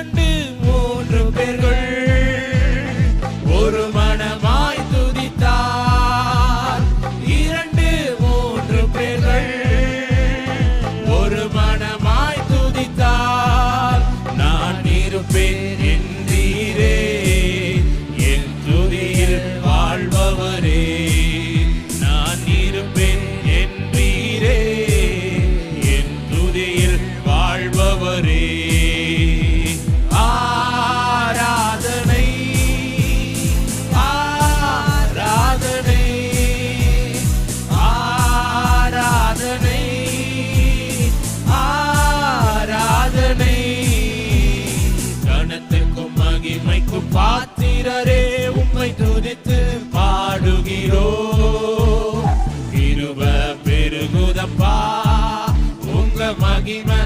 இரண்டு மூன்று பேர்கள் ஒரு மனமாய் துதித்தார். இரண்டு மூன்று பேர்கள் ஒரு மனமாய் துதித்தார். நான் இருப்பேன் என்றீரே, என் துதியில் வாழ்பவரே. நான் இருப்பேன் என்றீரே, என் துதியில் வாழ்பவரே. ஆராதனை ஆராதனை ஆராதனை ஆராதனை. கனத்துக்கும் மகிமைக்கும் பாத்திரரே, உம்மை துதித்து பாடுகிறோ. கிருபை பெருகுதப்பா, உங்க மகிமை